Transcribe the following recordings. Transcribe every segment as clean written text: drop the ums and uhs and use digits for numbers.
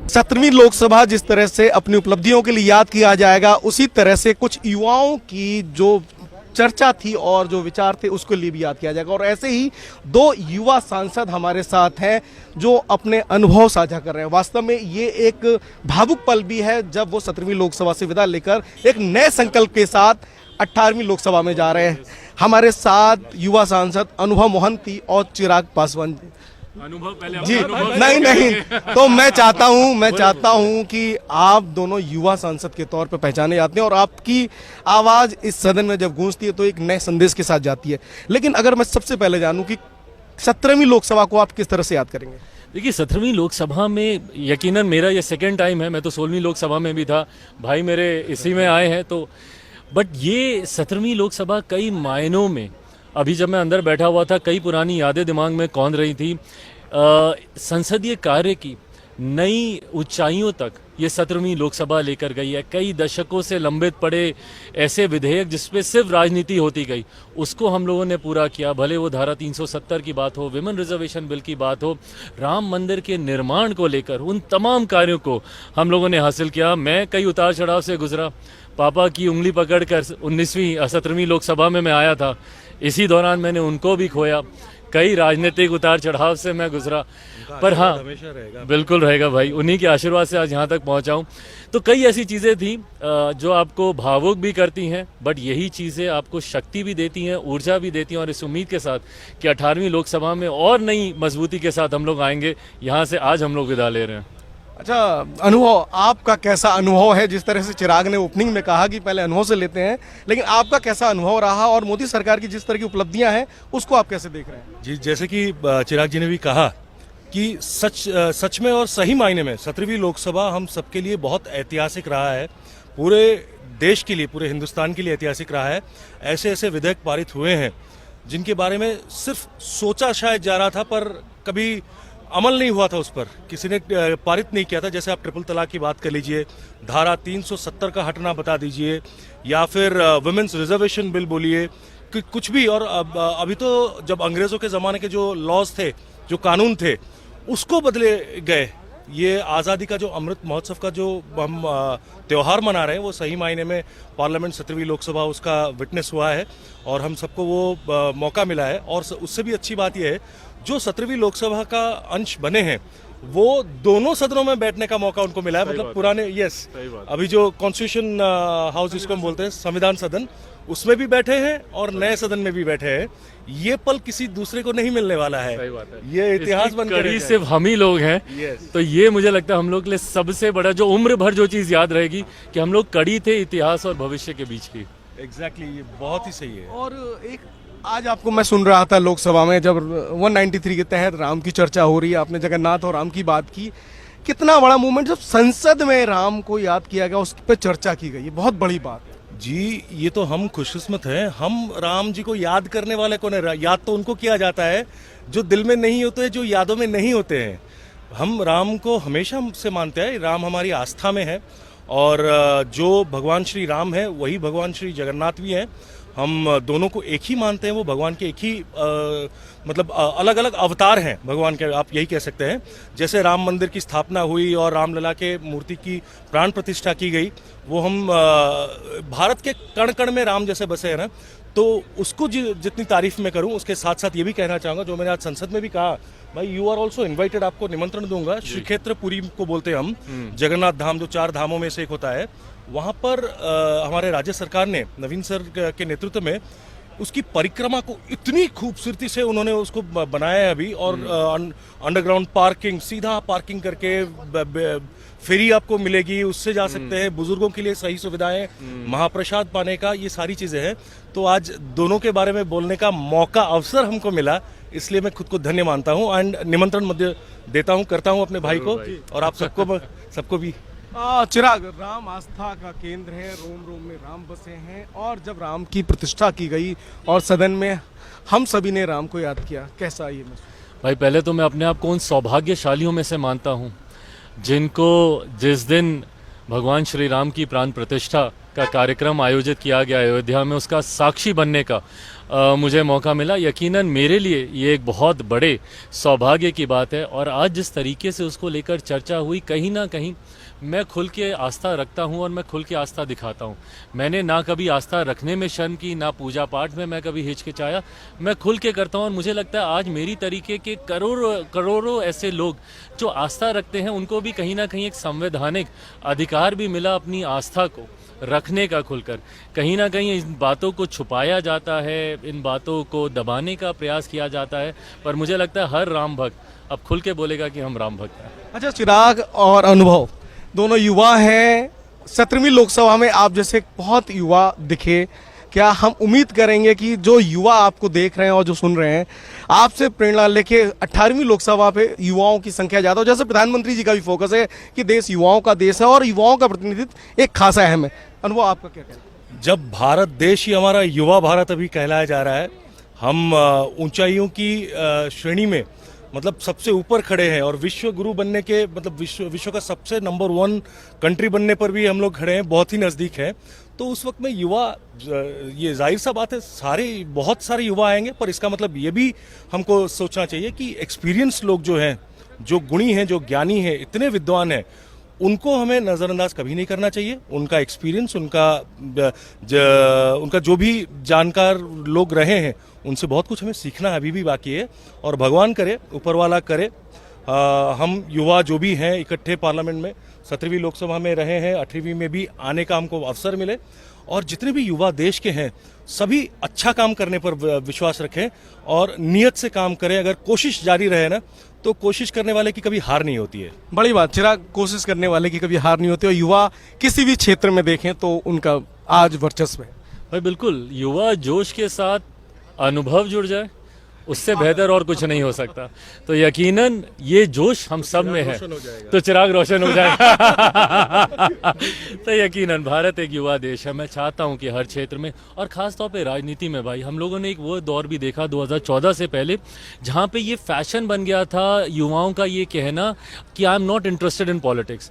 17वीं लोकसभा जिस तरह से अपनी उपलब्धियों के लिए याद किया जाएगा, उसी तरह से कुछ युवाओं की जो चर्चा थी और जो विचार थे उसके लिए भी याद किया जाएगा। और ऐसे ही दो युवा सांसद हमारे साथ हैं जो अपने अनुभव साझा कर रहे हैं। वास्तव में ये एक भावुक पल भी है जब वो 17वीं लोकसभा से विदा लेकर एक नए संकल्प के साथ 18वीं लोकसभा में जा रहे हैं। हमारे साथ युवा सांसद अनुभव मोहंती और चिराग पासवान अनुभव पहले जी। नहीं, तो मैं चाहता हूं कि आप दोनों युवा सांसद के तौर पर पहचाने जाते हैं और आपकी आवाज इस सदन में जब गूंजती है तो एक नए संदेश के साथ जाती है। लेकिन अगर मैं सबसे पहले जानूं कि 17वीं लोकसभा को आप किस तरह से याद करेंगे? देखिए, 17वीं लोकसभा में यकीनन मेरा ये सेकेंड टाइम है। मैं तो 16वीं लोकसभा में भी था, भाई मेरे इसी में आए हैं। तो बट ये 17वीं लोकसभा कई मायनों में, अभी जब मैं अंदर बैठा हुआ था, कई पुरानी यादें दिमाग में कौंध रही थी। संसदीय कार्य की नई ऊंचाइयों तक ये 17वीं लोकसभा लेकर गई है। कई दशकों से लंबित पड़े ऐसे विधेयक जिसपे सिर्फ राजनीति होती गई, उसको हम लोगों ने पूरा किया। भले वो धारा 370 की बात हो, विमेन रिजर्वेशन बिल की बात हो, राम मंदिर के निर्माण को लेकर, उन तमाम कार्यों को हम लोगों ने हासिल किया। मैं कई उतार चढ़ाव से गुजरा। पापा की उंगली पकड़कर 17वीं लोकसभा में मैं आया था। इसी दौरान मैंने उनको भी खोया। कई राजनीतिक उतार चढ़ाव से मैं गुजरा, पर हाँ, हमेशा रहेगा, बिल्कुल रहेगा भाई। उन्हीं के आशीर्वाद से आज यहाँ तक पहुँचा हूँ। तो कई ऐसी चीज़ें थी जो आपको भावुक भी करती हैं, बट यही चीज़ें आपको शक्ति भी देती हैं, ऊर्जा भी देती हैं। और इस उम्मीद के साथ कि 18वीं लोकसभा में और नई मजबूती के साथ हम लोग आएंगे। यहाँ से आज हम लोग विदा ले रहे हैं। अच्छा अनुभव, आपका कैसा अनुभव है? जिस तरह से चिराग ने ओपनिंग में कहा कि पहले अनुभव से लेते हैं, लेकिन आपका कैसा अनुभव रहा और मोदी सरकार की जिस तरह की उपलब्धियां हैं उसको आप कैसे देख रहे हैं? जी, जैसे कि चिराग जी ने भी कहा कि सच में और सही मायने में 17वीं लोकसभा हम सबके लिए बहुत ऐतिहासिक रहा है। पूरे देश के लिए, पूरे हिंदुस्तान के लिए ऐतिहासिक रहा है। ऐसे ऐसे विधेयक पारित हुए हैं जिनके बारे में सिर्फ सोचा शायद जा रहा था, पर कभी अमल नहीं हुआ था, उस पर किसी ने पारित नहीं किया था। जैसे आप ट्रिपल तलाक की बात कर लीजिए, धारा 370 का हटना बता दीजिए, या फिर वुमेन्स रिजर्वेशन बिल बोलिए, कुछ भी। और अभी तो जब अंग्रेजों के ज़माने के जो लॉज थे, जो कानून थे, उसको बदले गए। ये आज़ादी का जो अमृत महोत्सव का जो हम त्यौहार मना रहे हैं, वो सही मायने में पार्लियामेंट 17वीं लोकसभा उसका विटनेस हुआ है और हम सबको वो मौका मिला है। और उससे भी अच्छी बात यह है, जो 17वीं लोकसभा का अंश बने हैं वो दोनों सदनों में बैठने का मौका उनको मिला है। मतलब पुराने अभी जो कॉन्स्टिट्यूशन हाउस जिसको हम बोलते हैं, संविधान सदन, उसमें भी बैठे हैं और नए सदन में भी बैठे हैं। ये पल किसी दूसरे को नहीं मिलने वाला है। ये इतिहास बन कड़ी सिर्फ हम ही लोग हैं। तो ये मुझे लगता है हम लोग के लिए सबसे बड़ा, जो उम्र भर जो चीज याद रहेगी कि हम लोग कड़ी थे इतिहास और भविष्य के बीच की। एग्जैक्टली, ये बहुत ही सही है। और एक आज आपको मैं सुन रहा था लोकसभा में जब 193 के तहत राम की चर्चा हो रही है, आपने जगन्नाथ और राम की बात की। कितना बड़ा मूवमेंट, जब संसद में राम को याद किया गया, उस पर चर्चा की गई, बहुत बड़ी बात है जी। ये तो हम खुशकिस्मत हैं, हम राम जी को याद करने वाले कौन है? याद तो उनको किया जाता है जो दिल में नहीं होते, जो यादों में नहीं होते हैं। हम राम को हमेशा से मानते हैं, राम हमारी आस्था में है। और जो भगवान श्री राम है वही भगवान श्री जगन्नाथ भी हैं। हम दोनों को एक ही मानते हैं। वो भगवान के एक ही मतलब अलग अलग अवतार हैं भगवान के, आप यही कह सकते हैं। जैसे राम मंदिर की स्थापना हुई और रामलला के मूर्ति की प्राण प्रतिष्ठा की गई, वो हम भारत के कण कण में राम जैसे बसे हैं ना, तो उसको जितनी तारीफ मैं करूं, उसके साथ साथ ये भी कहना चाहूँगा, जो मैंने आज संसद में भी कहा, भाई यू आर ऑल्सो इन्वाइटेड, आपको निमंत्रण दूंगा। श्री क्षेत्र पुरी को बोलते हैं हम, जगन्नाथ धाम जो 4 धामों में से एक होता है, वहाँ पर हमारे राज्य सरकार ने नवीन सर के नेतृत्व में उसकी परिक्रमा को इतनी खूबसूरती से उन्होंने उसको बनाया है अभी। और अंडरग्राउंड पार्किंग, सीधा पार्किंग करके फेरी आपको मिलेगी, उससे जा सकते हैं। बुजुर्गों के लिए सही सुविधाएं, महाप्रसाद पाने का, ये सारी चीजें हैं। तो आज दोनों के बारे में बोलने का मौका, अवसर हमको मिला, इसलिए मैं खुद को धन्य मानता हूँ। एंड निमंत्रण मध्य देता हूँ, करता हूँ अपने भाई को और आप सबको भी। चिराग, राम आस्था का केंद्र है, रोम रोम में राम बसे हैं। और जब राम की प्रतिष्ठा की गई और सदन में हम सभी ने राम को याद किया, कैसा ये महसूस? भाई पहले तो मैं अपने आप को उन सौभाग्यशालियों में से मानता हूँ जिनको जिस दिन भगवान श्री राम की प्राण प्रतिष्ठा का कार्यक्रम आयोजित किया गया अयोध्या में, उसका साक्षी बनने का मुझे मौका मिला। यकीनन मेरे लिए ये एक बहुत बड़े सौभाग्य की बात है, और आज जिस तरीके से उसको लेकर चर्चा हुई, कहीं ना कहीं मैं खुल के आस्था रखता हूँ और मैं खुल के आस्था दिखाता हूँ। मैंने ना कभी आस्था रखने में शर्म की, ना पूजा पाठ में मैं कभी हिचकिचाया। मैं खुल के करता हूँ, और मुझे लगता है आज मेरी तरीके के करोड़ों ऐसे लोग जो आस्था रखते हैं, उनको भी कहीं ना कहीं एक संवैधानिक अधिकार भी मिला अपनी आस्था को रखने का खुलकर। कहीं ना कहीं इन बातों को छुपाया जाता है, इन बातों को दबाने का प्रयास किया जाता है, पर मुझे लगता है हर राम भक्त अब खुल के बोलेगा कि हम राम भक्त हैं। अच्छा, चिराग और अनुभव दोनों युवा हैं। 17वीं लोकसभा में आप जैसे बहुत युवा दिखे, क्या हम उम्मीद करेंगे कि जो युवा आपको देख रहे हैं और जो सुन रहे हैं, आपसे प्रेरणा लेके 18वीं लोकसभा पे युवाओं की संख्या ज़्यादा हो? जैसे प्रधानमंत्री जी का भी फोकस है कि देश युवाओं का देश है और युवाओं का प्रतिनिधित्व एक खासा अहम है। अनुभव, आपका क्या कहना है? जब भारत देश ही हमारा युवा भारत अभी कहलाया जा रहा है, हम ऊंचाइयों की श्रेणी में मतलब सबसे ऊपर खड़े हैं, और विश्व गुरु बनने के मतलब विश्व का सबसे नंबर 1 कंट्री बनने पर भी हम लोग खड़े हैं, बहुत ही नज़दीक हैं। तो उस वक्त में युवा, ये जाहिर सा बात है, बहुत सारे युवा आएंगे, पर इसका मतलब ये भी हमको सोचना चाहिए कि एक्सपीरियंस लोग जो हैं, जो गुणी हैं, जो ज्ञानी हैं, इतने विद्वान हैं, उनको हमें नज़रअंदाज कभी नहीं करना चाहिए। उनका एक्सपीरियंस, उनका जो भी जानकार लोग रहे हैं, उनसे बहुत कुछ हमें सीखना अभी भी बाकी है। और भगवान करे, ऊपर वाला करे, हम युवा जो भी हैं इकट्ठे पार्लियामेंट में 17वीं लोकसभा में रहे हैं, 18वीं में भी आने का हमको अवसर मिले, और जितने भी युवा देश के हैं सभी अच्छा काम करने पर विश्वास रखें और नियत से काम करें। अगर कोशिश जारी रहे ना, तो कोशिश करने वाले की कभी हार नहीं होती है। बड़ी बात चिराग, कोशिश करने वाले की कभी हार नहीं होती, और युवा किसी भी क्षेत्र में देखें तो उनका आज वर्चस्व है। भाई बिल्कुल, युवा जोश के साथ अनुभव जुड़ जाए, उससे बेहतर और कुछ नहीं हो सकता। तो यकीनन ये जोश हम सब में है, तो चिराग रोशन हो जाएगा। तो यकीनन भारत एक युवा देश है। मैं चाहता हूं कि हर क्षेत्र में, और खास तौर पे राजनीति में, भाई हम लोगों ने एक वो दौर भी देखा 2014 से पहले, जहां पे ये फैशन बन गया था युवाओं का ये कहना कि I am not interested in politics.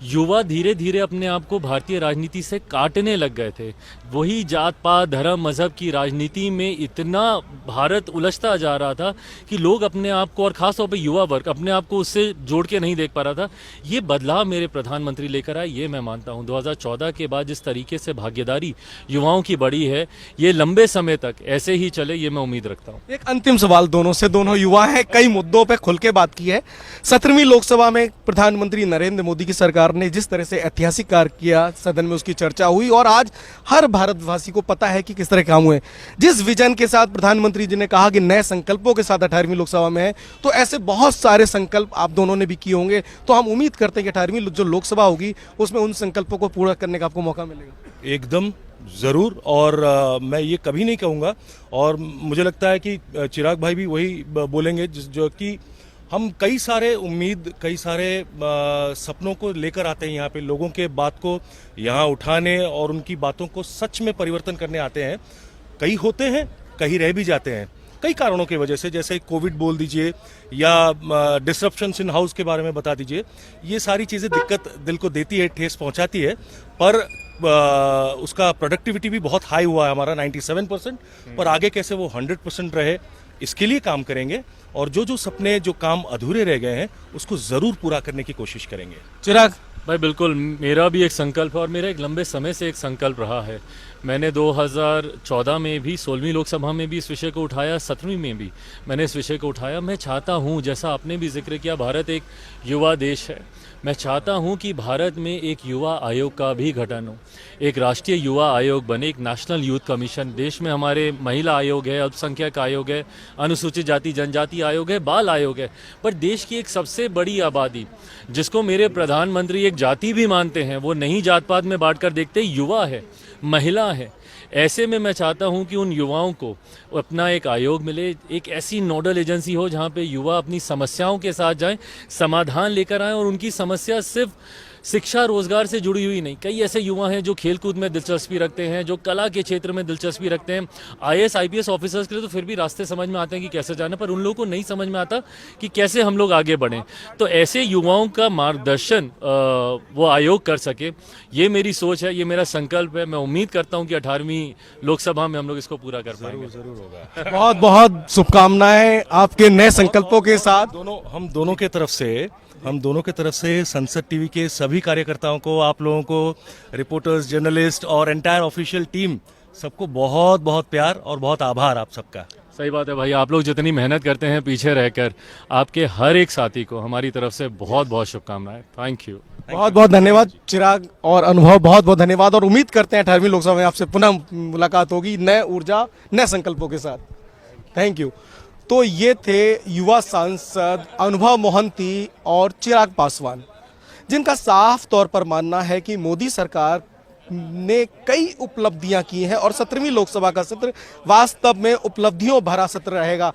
युवा धीरे धीरे अपने आप को भारतीय राजनीति से काटने लग गए थे। वही जात पात धर्म मजहब की राजनीति में इतना भारत उलझता जा रहा था कि लोग अपने आप को, और खासतौर पे युवा वर्ग, अपने आप को उससे जोड़ के नहीं देख पा रहा था। ये बदलाव मेरे प्रधानमंत्री लेकर आए, ये मैं मानता हूँ। 2014 के बाद जिस तरीके से भागीदारी युवाओं की बढ़ी है, ये लंबे समय तक ऐसे ही चले, ये मैं उम्मीद रखता हूँ। एक अंतिम सवाल दोनों से, दोनों युवा हैं, कई मुद्दों पर खुल के बात की है। 17वीं लोकसभा में प्रधानमंत्री नरेंद्र मोदी की सरकार ने जिस तरह से ऐतिहासिक कार्य किया, सदन में उसकी चर्चा हुई, और आज हर भारतवासी को पता है कि किस तरह काम हुए। जिस विजन के साथ प्रधानमंत्री जी ने कहा कि नए संकल्पों के साथ 18वीं लोकसभा में है, तो ऐसे बहुत सारे संकल्प आप दोनों ने भी किए होंगे। तो हम उम्मीद करते हैं कि 18वीं जो लोकसभा होगी उसमें उन संकल्पों को पूरा करने का आपको मौका मिलेगा। एकदम ज़रूर, और मैं ये कभी नहीं कहूँगा, और मुझे लगता है कि चिराग भाई भी वही बोलेंगे, जो कि हम कई सारे उम्मीद, कई सारे सपनों को लेकर आते हैं यहाँ पे, लोगों के बात को यहाँ उठाने और उनकी बातों को सच में परिवर्तन करने आते हैं। कई होते हैं, कहीं रह भी जाते हैं, कई कारणों की वजह से, जैसे कोविड बोल दीजिए या डिसरप्शंस इन हाउस के बारे में बता दीजिए। ये सारी चीज़ें दिक्कत दिल को देती है, ठेस पहुँचाती है, पर उसका प्रोडक्टिविटी भी बहुत हाई हुआ है हमारा, 97%। पर आगे कैसे वो 100% रहे, इसके लिए काम करेंगे, और जो सपने, जो काम अधूरे रह गए हैं, उसको ज़रूर पूरा करने की कोशिश करेंगे। चिराग भाई बिल्कुल, मेरा भी एक संकल्प है, और मेरा एक लंबे समय से एक संकल्प रहा है। मैंने 2014 में भी 16वीं लोकसभा में भी इस विषय को उठाया, 17वीं में भी मैंने इस विषय को उठाया। मैं चाहता हूं, जैसा आपने भी जिक्र किया, भारत एक युवा देश है। मैं चाहता हूं कि भारत में एक युवा आयोग का भी गठन हो, एक राष्ट्रीय युवा आयोग बने, एक नेशनल यूथ कमीशन। देश में हमारे महिला आयोग है, अल्पसंख्यक आयोग है, अनुसूचित जाति जनजाति आयोग है, बाल आयोग है, पर देश की एक सबसे बड़ी आबादी, जिसको मेरे प्रधानमंत्री एक जाति भी मानते हैं, वो नहीं जात पात में बांट कर देखते, युवा है, महिला है। ऐसे में मैं चाहता हूं कि उन युवाओं को अपना एक आयोग मिले, एक ऐसी नोडल एजेंसी हो जहां पे युवा अपनी समस्याओं के साथ जाएं, समाधान लेकर आएं, और उनकी समस्या सिर्फ शिक्षा रोजगार से जुड़ी हुई नहीं। कई ऐसे युवा हैं जो खेलकूद में दिलचस्पी रखते हैं, जो कला के क्षेत्र में दिलचस्पी रखते हैं। आईएएस आईपीएस ऑफिसर्स के लिए तो फिर भी रास्ते समझ में आते हैं कि कैसे जाना, पर उन लोगों को नहीं समझ में आता कि कैसे हम लोग आगे बढ़ें। तो ऐसे युवाओं का मार्गदर्शन वो आयोग कर सके, ये मेरी सोच है, ये मेरा संकल्प है। मैं उम्मीद करता हूँ कि 18वीं लोकसभा में हम लोग इसको पूरा कर पाएंगे। जरूर होगा। बहुत बहुत शुभकामनाएं आपके नए संकल्पों के साथ। हम दोनों के तरफ से संसद टीवी के सभी कार्यकर्ताओं को, आप लोगों को, रिपोर्टर्स, जर्नलिस्ट और एंटायर ऑफिशियल टीम, सबको बहुत बहुत प्यार और बहुत आभार आप सबका। सही बात है भाई, आप लोग जितनी मेहनत करते हैं पीछे रहकर, आपके हर एक साथी को हमारी तरफ से बहुत बहुत शुभकामनाएं। Thank you. बहुत बहुत धन्यवाद चिराग और अनुभव, बहुत बहुत धन्यवाद, और उम्मीद करते हैं 18वीं लोकसभा में आपसे पुनः मुलाकात होगी नए ऊर्जा, नए संकल्पों के साथ। Thank you. तो ये थे युवा सांसद अनुभव मोहंती और चिराग पासवान, जिनका साफ तौर पर मानना है कि मोदी सरकार ने कई उपलब्धियां की हैं और 17वीं लोकसभा का सत्र वास्तव में उपलब्धियों भरा सत्र रहेगा।